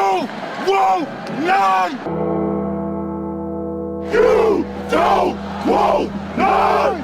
want none! You don't want none!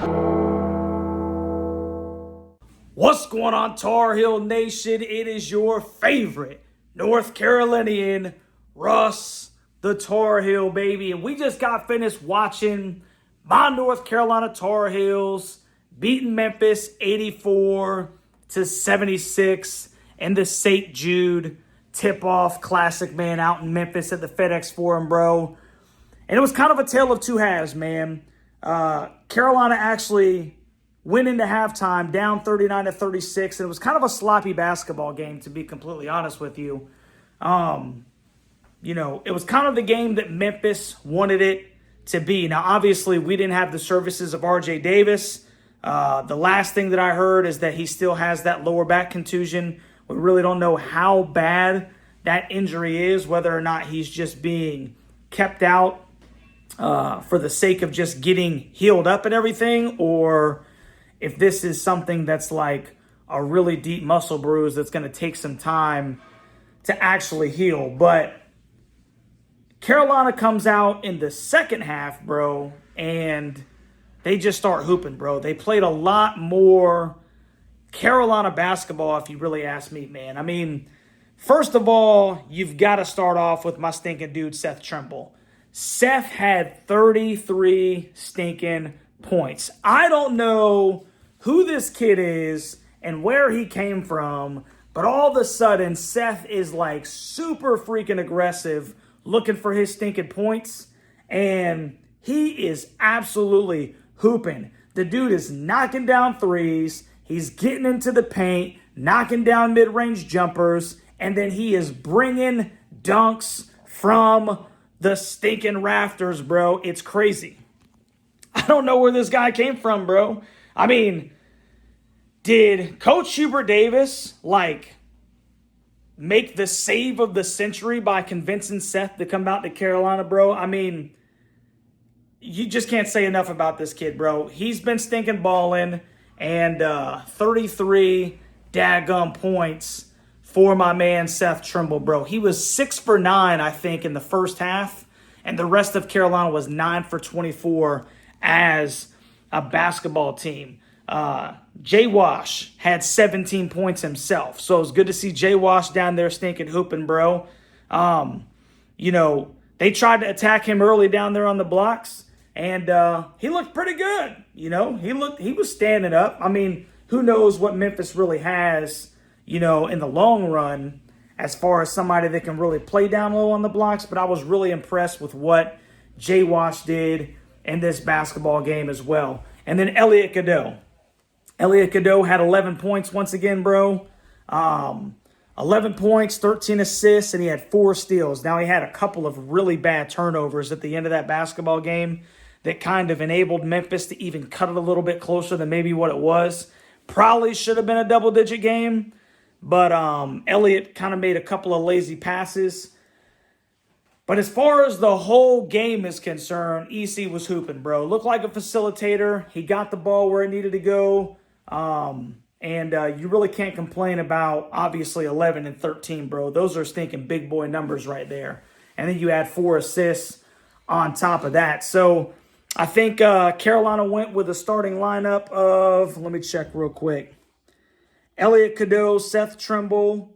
What's going on, Tar Heel Nation? It is your favorite North Carolinian, Russ, the Tar Heel, baby. And we just got finished watching my North Carolina Tar Heels beating Memphis 84-76 in the St. Jude tip-off classic, man, out in Memphis at the FedEx Forum, bro. And it was kind of a tale of two halves, man. Carolina actually went into halftime down 39-36, and it was kind of a sloppy basketball game, to be completely honest with you. It was kind of the game that Memphis wanted it to be. Now, obviously, we didn't have the services of R.J. Davis. The last thing that I heard is that he still has that lower back contusion. We really don't know how bad that injury is, whether or not he's just being kept out for the sake of just getting healed up and everything, or if this is something that's like a really deep muscle bruise that's going to take some time to actually heal. But Carolina comes out in the second half, bro, and they just start hooping, bro. They played a lot more Carolina basketball, if you really ask me, man. I mean, first of all, you've got to start off with my stinking dude, Seth Trimble. Seth had 33 stinking points. I don't know who this kid is and where he came from, but all of a sudden, Seth is like super freaking aggressive looking for his stinking points, and he is absolutely hooping. The dude is knocking down threes. He's getting into the paint, knocking down mid-range jumpers, and then he is bringing dunks from the stinking rafters, bro. It's crazy. I don't know where this guy came from, bro. I mean, did Coach Hubert Davis, make the save of the century by convincing Seth to come out to Carolina, bro? I mean, you just can't say enough about this kid, bro. He's been stinking balling, and 33 daggum points for my man Seth Trimble, bro. He was 6 for 9, I think, in the first half, and the rest of Carolina was 9 for 24 as a basketball team. Jay Wash had 17 points himself, so it was good to see Jay Wash down there stinking hooping, bro. They tried to attack him early down there on the blocks, and he looked pretty good. He was standing up. I mean, who knows what Memphis really has, in the long run as far as somebody that can really play down low on the blocks, but I was really impressed with what Jay Wash did in this basketball game as well. And then Elliot Cadeau. Elliot Cadeau had 11 points once again, bro. 11 points, 13 assists, and he had 4 steals. Now, he had a couple of really bad turnovers at the end of that basketball game that kind of enabled Memphis to even cut it a little bit closer than maybe what it was. Probably should have been a double-digit game, but Elliot kind of made a couple of lazy passes. But as far as the whole game is concerned, EC was hooping, bro. Looked like a facilitator. He got the ball where it needed to go. And you really can't complain about, obviously, 11 and 13, bro. Those are stinking big boy numbers right there. And then you add 4 assists on top of that. So I think Carolina went with a starting lineup of, let me check real quick, Elliot Cadeau, Seth Trimble,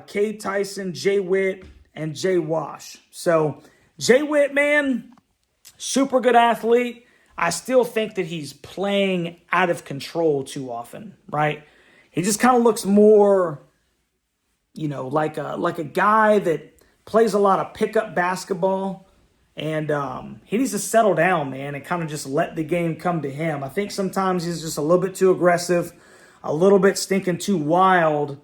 Cade Tyson, Jay Witt, and Jay Wash. So Jay Witt, man, super good athlete. I still think that he's playing out of control too often, right? He just kind of looks more, like a guy that plays a lot of pickup basketball, and he needs to settle down, man, and kind of just let the game come to him. I think sometimes he's just a little bit too aggressive, a little bit stinking too wild,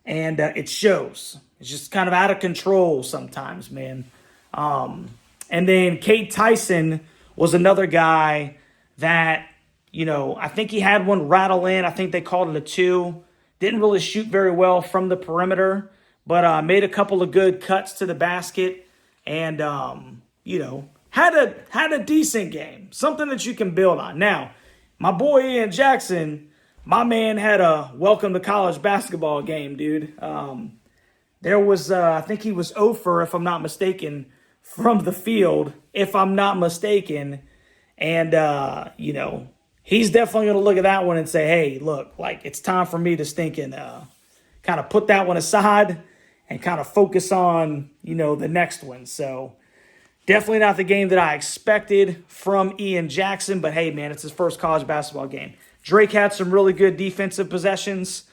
and it shows. It's just kind of out of control sometimes, man. And then Cade Tyson was another guy that, I think he had one rattle in. I think they called it a 2. Didn't really shoot very well from the perimeter, but made a couple of good cuts to the basket and, had a decent game. Something that you can build on. Now, my boy Ian Jackson, my man had a welcome to college basketball game, dude. there was, I think he was 0 for, if I'm not mistaken, from the field, if I'm not mistaken. And, you know, he's definitely going to look at that one and say, hey, look, like, it's time for me to stinking kind of put that one aside and kind of focus on, you know, the next one. So definitely not the game that I expected from Ian Jackson, but hey, man, it's his first college basketball game. Drake had some really good defensive possessions,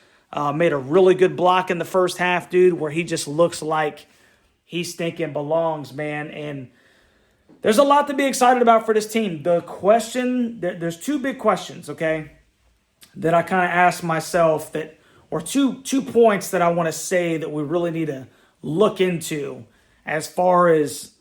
made a really good block in the first half, dude, where he just looks like he stinking belongs, man. And there's a lot to be excited about for this team. The question, there's two big questions, okay, that I kind of asked myself that, or two points that I want to say that we really need to look into as far as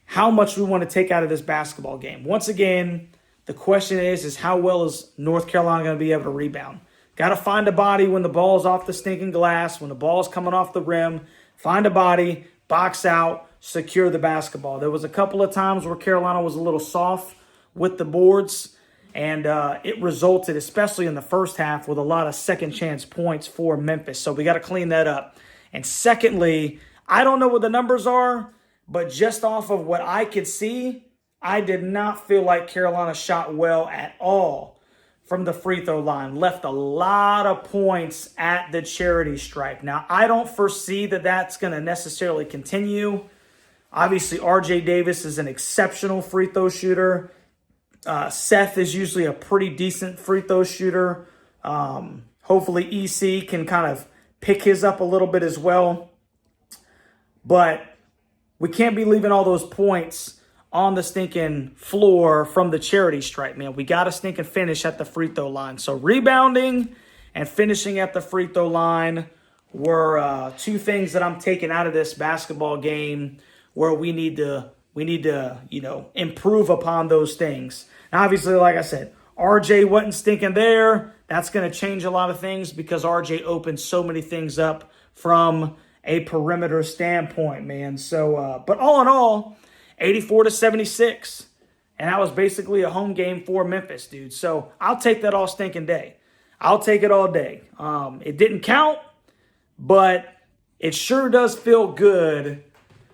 how much we want to take out of this basketball game. Once again, the question is how well is North Carolina going to be able to rebound? Got to find a body when the ball's off the stinking glass, when the ball's coming off the rim. Find a body, box out, secure the basketball. There was a couple of times where Carolina was a little soft with the boards, and it resulted, especially in the first half, with a lot of second chance points for Memphis. So we got to clean that up. And secondly, I don't know what the numbers are, but just off of what I could see, I did not feel like Carolina shot well at all from the free throw line. Left a lot of points at the charity stripe. Now, I don't foresee that that's going to necessarily continue. Obviously, RJ Davis is an exceptional free throw shooter. Seth is usually a pretty decent free throw shooter. Hopefully, EC can kind of pick his up a little bit as well. But we can't be leaving all those points on the stinking floor from the charity stripe, man. We got to stinking finish at the free throw line. So rebounding and finishing at the free throw line were two things that I'm taking out of this basketball game where we need to, you know, improve upon those things. Now, obviously, like I said, RJ wasn't stinking there. That's going to change a lot of things because RJ opened so many things up from a perimeter standpoint, man. So, but all in all, 84-76. And that was basically a home game for Memphis, dude. So I'll take that all stinking day. I'll take it all day. It didn't count, but it sure does feel good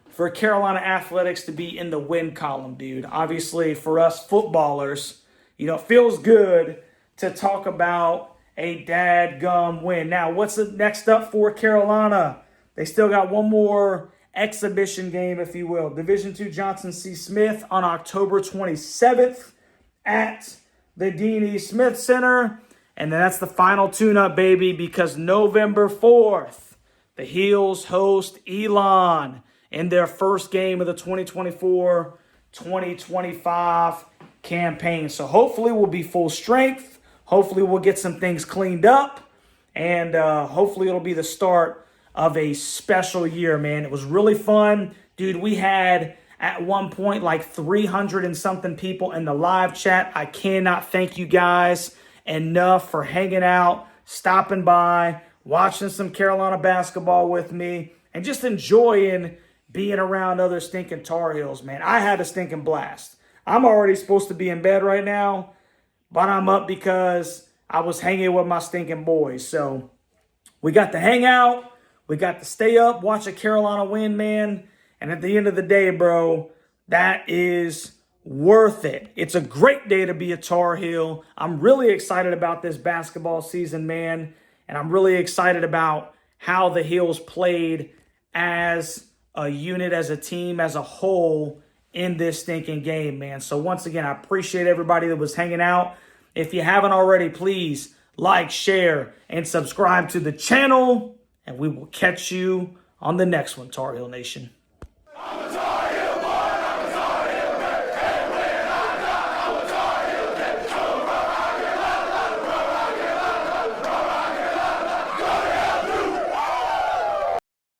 for Carolina Athletics to be in the win column, dude. Obviously, for us footballers, you know, it feels good to talk about a dadgum win. Now, what's the next up for Carolina? They still got one more exhibition game, if you will. Division II Johnson C. Smith on October 27th at the Dean E. Smith Center. And then that's the final tune-up, baby, because November 4th, the Heels host Elon in their first game of the 2024-2025 campaign. So hopefully we'll be full strength. Hopefully we'll get some things cleaned up. And hopefully it'll be the start of a special year, man. It was really fun. Dude, we had at one point like 300 and something people in the live chat. I cannot thank you guys enough for hanging out, stopping by, watching some Carolina basketball with me, and just enjoying being around other stinking Tar Heels, man. I had a stinking blast. I'm already supposed to be in bed right now, but I'm up because I was hanging with my stinking boys. So we got to hang out. We got to stay up, watch a Carolina win, man. And at the end of the day, bro, that is worth it. It's a great day to be a Tar Heel. I'm really excited about this basketball season, man. And I'm really excited about how the Heels played as a unit, as a team, as a whole in this stinking game, man. So once again, I appreciate everybody that was hanging out. If you haven't already, please like, share, and subscribe to the channel. And we will catch you on the next one, Tar Heel Nation.